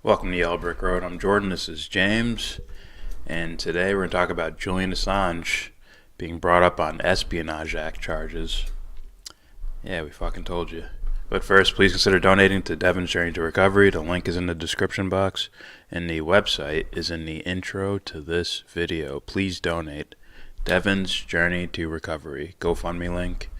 Welcome to Yellow Brick Road. I'm Jordan. This is James. And today we're going to talk about Julian Assange being brought up on Espionage Act charges. Yeah, we fucking told you. But first, please consider donating to Devon's Journey to Recovery. The link is in the description box, and the website is in the intro to this video. Please donate. Devon's Journey to Recovery. GoFundMe link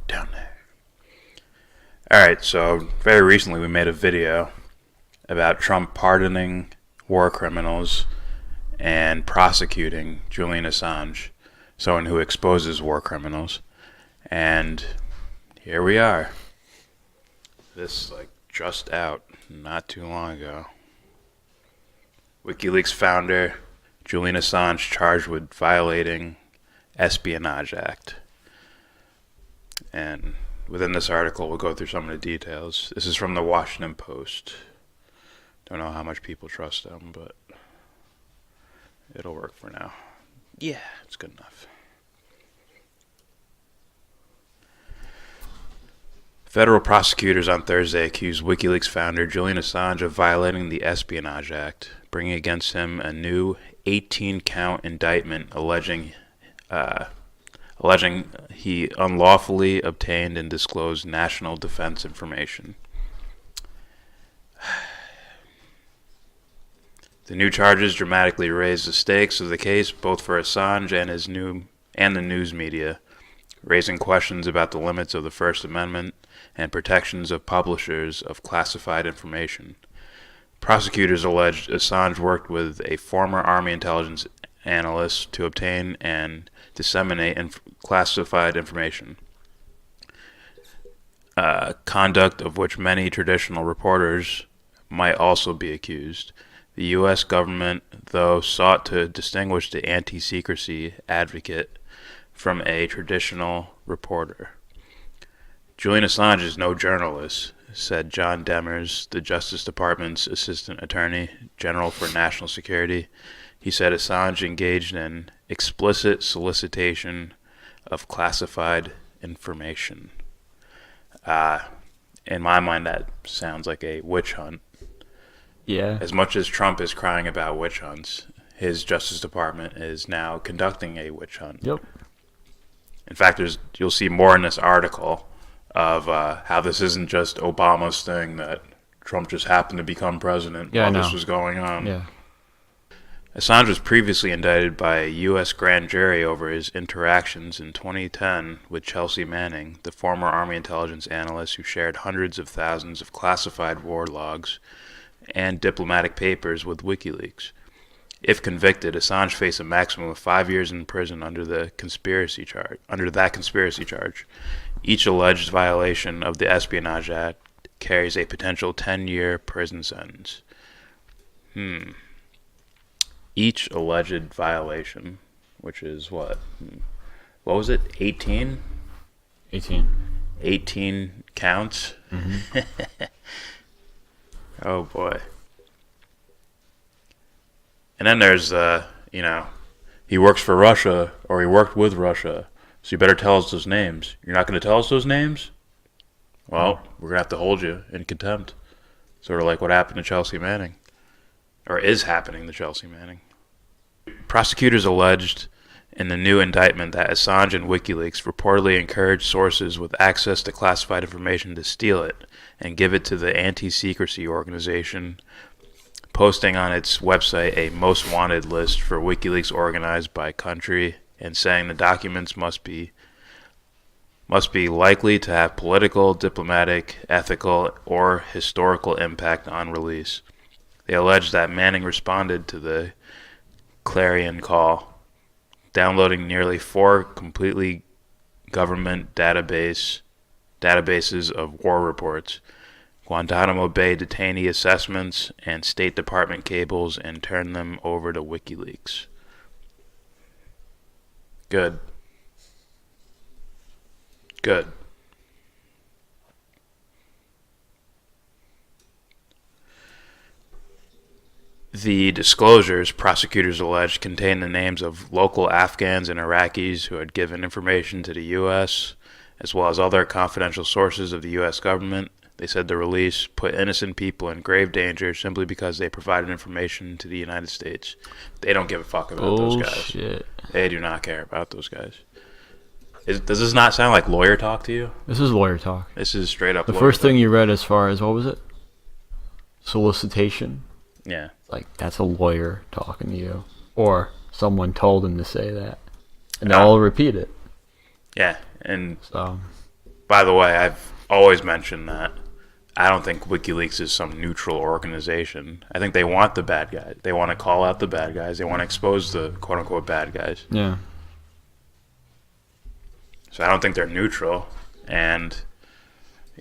down there. Alright, so very recently we made a video about Trump pardoning war criminals and prosecuting Julian Assange, someone who exposes war criminals. And here we are. This just out not too long ago. WikiLeaks founder Julian Assange charged with violating Espionage Act. And within this article we'll go through some of the details. This is from the Washington Post. Don't know how much people trust them, but it'll work for now. Yeah, it's good enough. Federal prosecutors on Thursday accused WikiLeaks founder Julian Assange of violating the Espionage Act, bringing against him a new 18-count indictment alleging he unlawfully obtained and disclosed national defense information. The new charges dramatically raise the stakes of the case, both for Assange and the news media, raising questions about the limits of the First Amendment and protections of publishers of classified information. Prosecutors alleged Assange worked with a former Army intelligence analyst to obtain and disseminate classified information, conduct of which many traditional reporters might also be accused. The U.S. government, though, sought to distinguish the anti-secrecy advocate from a traditional reporter. Julian Assange is no journalist, said John Demers, the Justice Department's Assistant Attorney General for National Security. He said Assange engaged in explicit solicitation of classified information. In my mind, that sounds like a witch hunt. Yeah. As much as Trump is crying about witch hunts, his Justice Department is now conducting a witch hunt. Yep. In fact, you'll see more in this article of how this isn't just Obama's thing, that Trump just happened to become president while this was going on. Yeah. Assange was previously indicted by a U.S. grand jury over his interactions in 2010 with Chelsea Manning, the former Army intelligence analyst who shared hundreds of thousands of classified war logs and diplomatic papers with WikiLeaks. If convicted, Assange faced a maximum of 5 years in prison under that conspiracy charge. Each alleged violation of the Espionage Act carries a potential 10-year prison sentence. Each alleged violation, which is what? What was it? 18? 18. 18 counts? Mm-hmm. Oh boy. And then there's, he works for Russia, or he worked with Russia, so you better tell us those names. You're not going to tell us those names? Well, we're going to have to hold you in contempt. Sort of like what happened to Chelsea Manning. Or is happening to Chelsea Manning. Prosecutors alleged in the new indictment that Assange and WikiLeaks reportedly encouraged sources with access to classified information to steal it and give it to the anti-secrecy organization, posting on its website a most wanted list for WikiLeaks organized by country, and saying the documents must be likely to have political, diplomatic, ethical, or historical impact on release. They alleged that Manning responded to the clarion call, downloading nearly 4 completely government databases of war reports, Guantanamo Bay detainee assessments, and State Department cables, and turned them over to WikiLeaks. Good. The disclosures, prosecutors alleged, contained the names of local Afghans and Iraqis who had given information to the U.S., as well as other confidential sources of the U.S. government. They said the release put innocent people in grave danger simply because they provided information to the United States. They don't give a fuck about those guys. Bullshit. They do not care about those guys. Does this not sound like lawyer talk to you? This is lawyer talk. This is straight up The lawyer first talk. thing you read as far as, what was it? Solicitation. Yeah. Like, that's a lawyer talking to you. Or someone told him to say that. And they'll repeat it. Yeah, and So, by the way, I've always mentioned that I don't think WikiLeaks is some neutral organization. I think they want the bad guys. They want to call out the bad guys. They want to expose the quote-unquote bad guys. yeah. So I don't think they're neutral. And,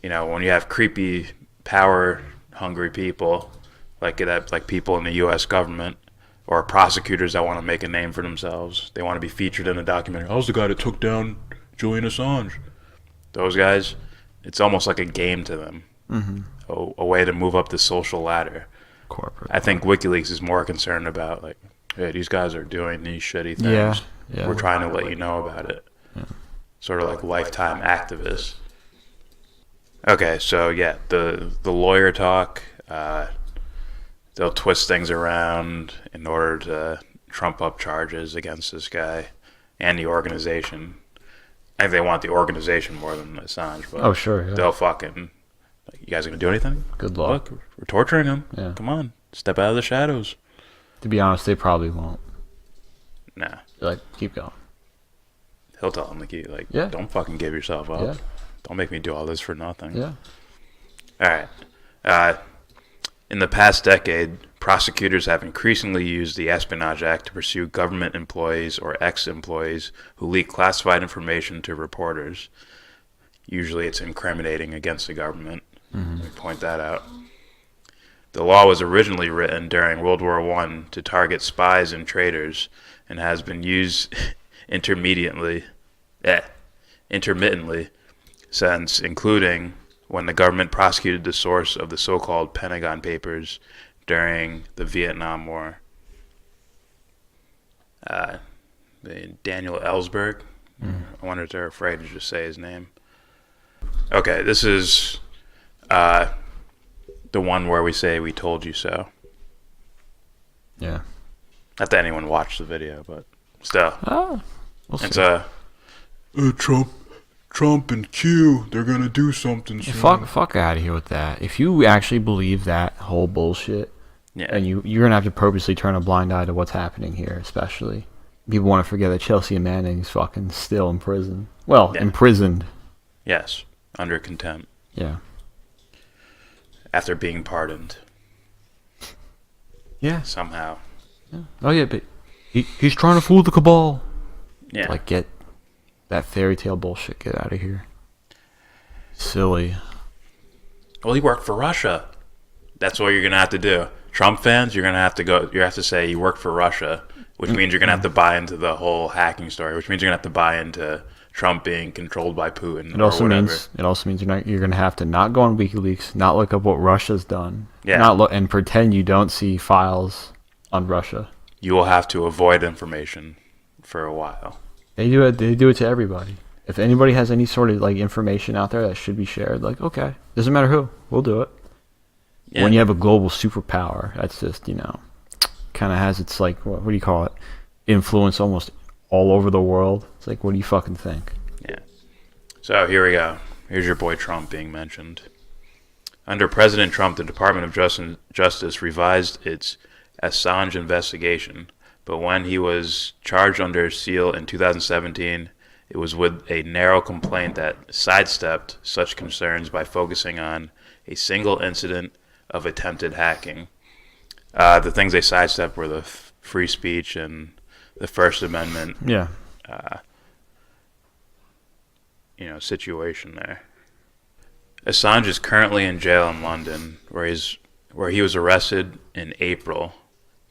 you know, when you have creepy, power-hungry people, like people in the U.S. government, or prosecutors that want to make a name for themselves, they want to be featured in a documentary. I was the guy that took down Julian Assange. Those guys, it's almost like a game to them. Mm-hmm. A way to move up the social ladder. Corporate. I think WikiLeaks is more concerned about, like, hey, these guys are doing these shitty things. Yeah. We're trying to let you know about it. Yeah. Sort of like lifetime activists. Okay, so yeah, the lawyer talk, they'll twist things around in order to trump up charges against this guy and the organization. I think they want the organization more than Assange, but Oh, sure. Yeah. they'll fucking, like, you guys gonna do anything? Good luck. Look, we're torturing him. Yeah. Come on, step out of the shadows. To be honest, they probably won't. Nah, Like, keep going. he'll tell him, like, Yeah. don't fucking give yourself up. Yeah. Don't make me do all this for nothing. Yeah. All right. In the past decade, prosecutors have increasingly used the Espionage Act to pursue government employees or ex-employees who leak classified information to reporters. Usually it's incriminating against the government. Let me point that out. The law was originally written during World War I to target spies and traitors and has been used intermittently since, including when the government prosecuted the source of the so-called Pentagon Papers during the Vietnam War. Daniel Ellsberg. I wonder if they're afraid to just say his name. Okay, this is the one where we say we told you so. Yeah. Not that anyone watched the video, but still. We'll see. It's Trump and Q, they're gonna do something soon. Fuck out of here with that. If you actually believe that whole bullshit, Yeah. and you're gonna have to purposely turn a blind eye to what's happening here, especially. People want to forget that Chelsea Manning's fucking still in prison. Well, Yeah. imprisoned. Yes, under contempt Yeah. after being pardoned Yeah. somehow. Oh yeah, but he's trying to fool the cabal. Yeah. Like, get that fairy tale bullshit. Get out of here. Silly. Well, he worked for Russia. That's what you're gonna have to do. Trump fans, you're gonna have to go. You have to say he worked for Russia, which means you're gonna have to buy into the whole hacking story. Which means you're gonna have to buy into Trump being controlled by Putin. It or also whatever. means you're gonna have to not go on WikiLeaks, not look up what Russia's done, Yeah. not look and pretend you don't see files on Russia. You will have to avoid information for a while. They do it. They do it to everybody. If anybody has any sort of like information out there that should be shared, like, okay, doesn't matter who, we'll do it. Yeah. When you have a global superpower, that's just, kind of has its, like, what do you call it, influence almost all over the world. It's like, what do you fucking think? Yeah. So here we go. Here's your boy Trump being mentioned. Under President Trump, the Department of Justice revised its Assange investigation, but when he was charged under seal in 2017, it was with a narrow complaint that sidestepped such concerns by focusing on a single incident of attempted hacking. The things they sidestepped were the free speech and the First Amendment. Yeah. Situation there. Assange is currently in jail in London, where he was arrested in April.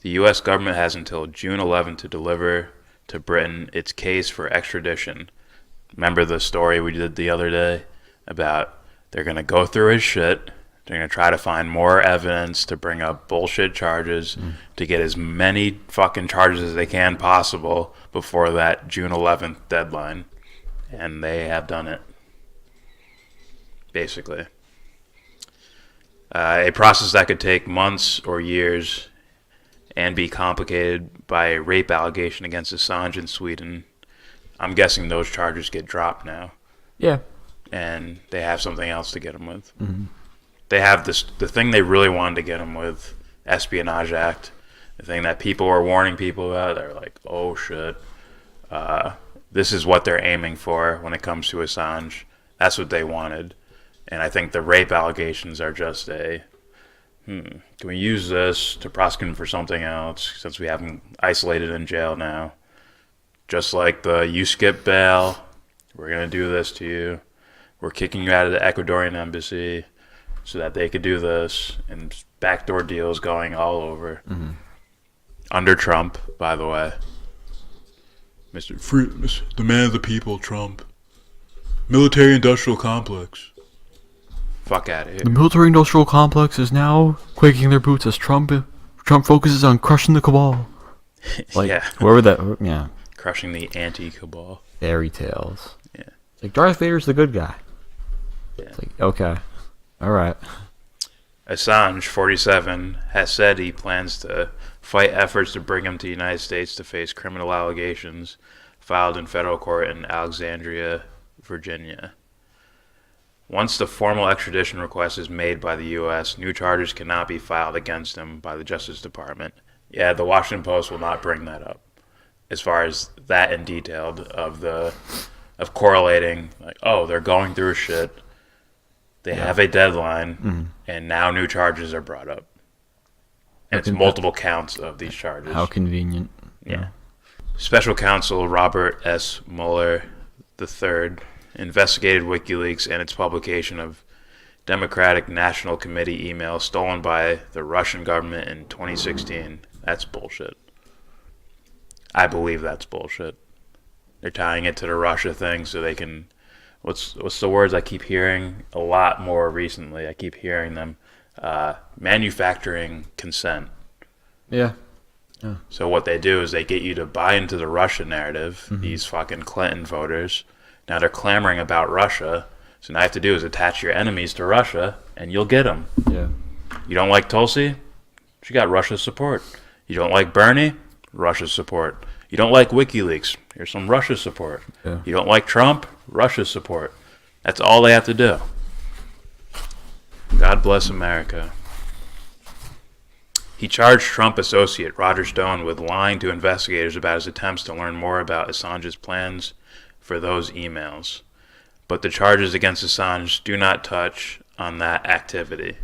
The U.S. government has until June 11th to deliver to Britain its case for extradition. Remember the story we did the other day about they're going to go through his shit, they're going to try to find more evidence to bring up bullshit charges to get as many fucking charges as they can possible before that June 11th deadline. And they have done it. Basically. A process that could take months or years and be complicated by a rape allegation against Assange in Sweden. I'm guessing those charges get dropped now. Yeah. And they have something else to get him with. Mm-hmm. They have the thing they really wanted to get him with, Espionage Act, the thing that people were warning people about. They're like, oh shit, this is what they're aiming for when it comes to Assange. That's what they wanted. And I think the rape allegations are just can we use this to prosecute him for something else since we have him isolated in jail now? Just like you skip bail, we're going to do this to you. We're kicking you out of the Ecuadorian embassy so that they could do this, and backdoor deals going all over. Mm-hmm. Under Trump, by the way. The man of the people, Trump. Military-industrial complex. Fuck out of here. The military-industrial complex is now quaking their boots as Trump focuses on crushing the cabal. Like, yeah. Where would that... Yeah. Crushing the anti-cabal. Fairy tales. Yeah. It's like, Darth Vader's the good guy. Yeah. It's like, okay. All right. Assange, 47, has said he plans to fight efforts to bring him to the United States to face criminal allegations filed in federal court in Alexandria, Virginia. Once the formal extradition request is made by the U.S., new charges cannot be filed against him by the Justice Department. Yeah, the Washington Post will not bring that up. As far as that in detail of correlating, like, oh, they're going through shit. They have a deadline, and now new charges are brought up. And it's multiple counts of these charges. How convenient. Yeah. Special Counsel Robert S. Mueller III investigated WikiLeaks and its publication of Democratic National Committee emails stolen by the Russian government in 2016. That's bullshit. I believe that's bullshit. They're tying it to the Russia thing so they can... What's the words I keep hearing a lot more recently? I keep hearing them. Manufacturing consent. Yeah. So what they do is they get you to buy into the Russia narrative, these fucking Clinton voters. Now they're clamoring about Russia. So now all you have to do is attach your enemies to Russia, and you'll get them. Yeah. You don't like Tulsi? She got Russia's support. You don't like Bernie? Russia's support. You don't like WikiLeaks? Here's some Russia support. Yeah. You don't like Trump? Russia's support. That's all they have to do. God bless America. He charged Trump associate Roger Stone with lying to investigators about his attempts to learn more about Assange's plans for those emails. But the charges against Assange do not touch on that activity.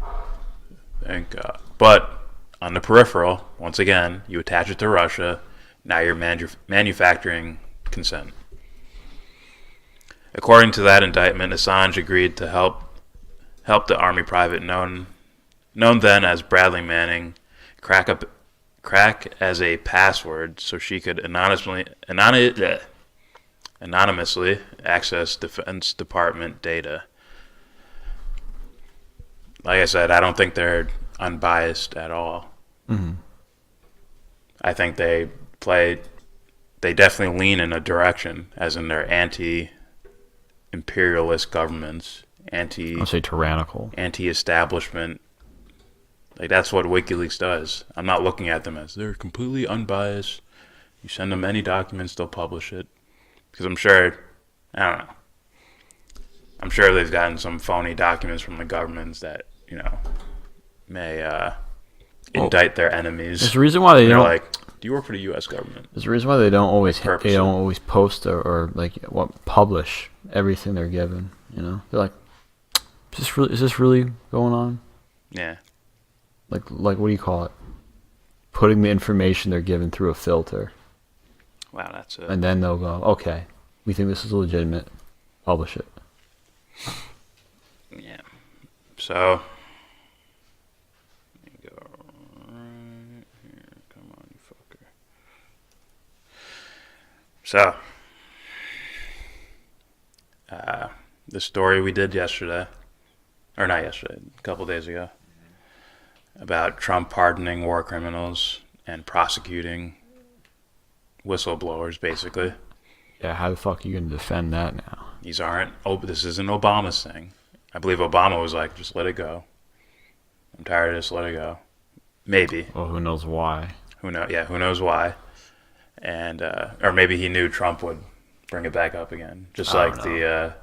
Thank God. But on the peripheral, once again, you attach it to Russia. Now you're manufacturing consent. According to that indictment, Assange agreed to help the Army private known then as Bradley Manning crack as a password so she could anonymously access Defense Department data. Like I said, I don't think they're unbiased at all. Mm-hmm. I think they definitely lean in a direction, as in they're anti-imperialist governments, I'll say tyrannical, anti-establishment. Like, that's what WikiLeaks does. I'm not looking at them as they're completely unbiased. You send them any documents, they'll publish it. Because I'm sure, I don't know. I'm sure they've gotten some phony documents from the governments that, may indict their enemies. There's a reason why they don't. Like, do you work for the U.S. government? There's a reason why they don't always post or publish everything they're given. They're like, is this really going on? Yeah. Like what do you call it? Putting the information they're given through a filter. Wow, that's it. And then they'll go, okay, we think this is legitimate. Publish it. Yeah. So, let me go right here. Come on, you fucker. So, the story we did yesterday, or not yesterday, a couple days ago, about Trump pardoning war criminals and prosecuting whistleblowers, basically. Yeah, how the fuck are you going to defend that now? These aren't, this isn't Obama's thing. I believe Obama was like, just let it go. I'm tired of this. Let it go. Maybe. Well, who knows why? Who knows? Yeah, who knows why? And or maybe he knew Trump would bring it back up again, just like the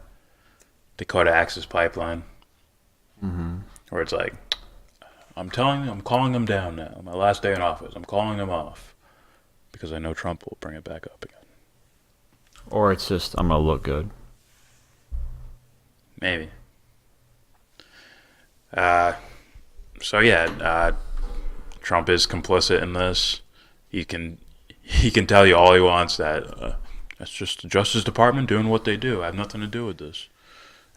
Dakota Access Pipeline, where it's like, I'm calling them down now. My last day in office, I'm calling them off because I know Trump will bring it back up again. Or it's just, I'm gonna look good. Maybe. So yeah, Trump is complicit in this. He can tell you all he wants that that's just the Justice Department doing what they do. I have nothing to do with this.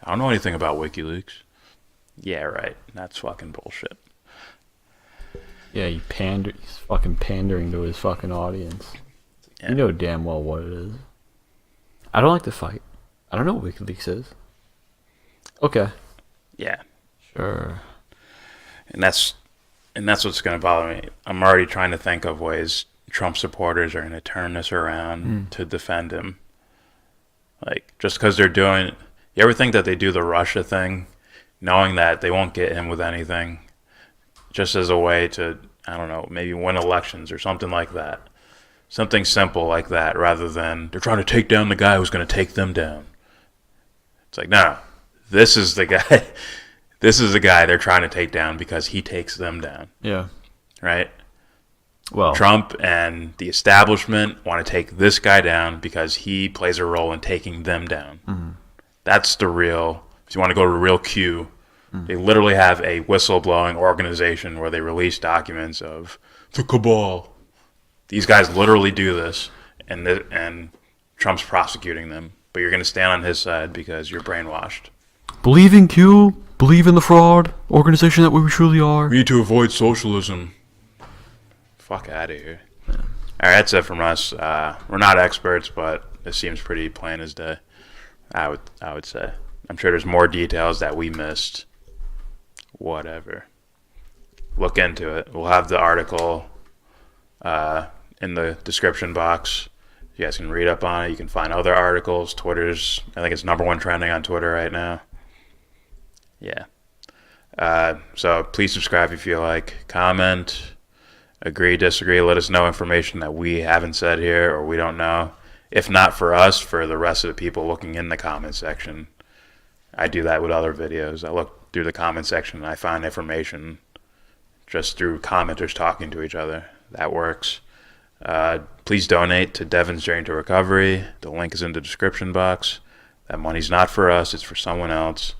I don't know anything about WikiLeaks. Yeah, right. That's fucking bullshit. Yeah, he's fucking pandering to his fucking audience. Yeah. You know damn well what it is. I don't like to fight. I don't know what WikiLeaks is. Okay. Yeah. Sure. And that's what's going to bother me. I'm already trying to think of ways Trump supporters are going to turn this around to defend him. Like, just because they're doing... You ever think that they do the Russia thing, knowing that they won't get him with anything, just as a way to, I don't know, maybe win elections or something like that? Something simple like that, rather than they're trying to take down the guy who's going to take them down. It's like, no, this is the guy. This is the guy they're trying to take down because he takes them down. Yeah. Right? Well, Trump and the establishment want to take this guy down because he plays a role in taking them down. Mm-hmm. That's the real, if you want to go to real Q, they literally have a whistleblowing organization where they release documents of the cabal. These guys literally do this, and Trump's prosecuting them. But you're going to stand on his side because you're brainwashed. Believe in Q, believe in the fraud organization that we truly are. We need to avoid socialism. Fuck out of here. Yeah. All right, that's it from us. We're not experts, but this seems pretty plain as day. I would say. I'm sure there's more details that we missed. Whatever. Look into it. We'll have the article in the description box. You guys can read up on it. You can find other articles. Twitter's, I think it's #1 trending on Twitter right now. Yeah. So please subscribe if you like. Comment. Agree, disagree. Let us know information that we haven't said here or we don't know. If not for us, for the rest of the people looking in the comment section. I do that with other videos. I look through the comment section and I find information just through commenters talking to each other. That works. Please donate to Devon's Journey to Recovery. The link is in the description box. That money's not for us. It's for someone else.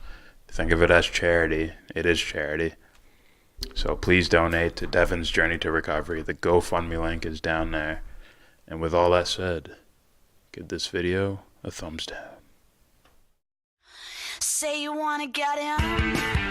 Think of it as charity. It is charity. So please donate to Devon's Journey to Recovery. The GoFundMe link is down there. And with all that said, give this video a thumbs down. Say you wanna get in.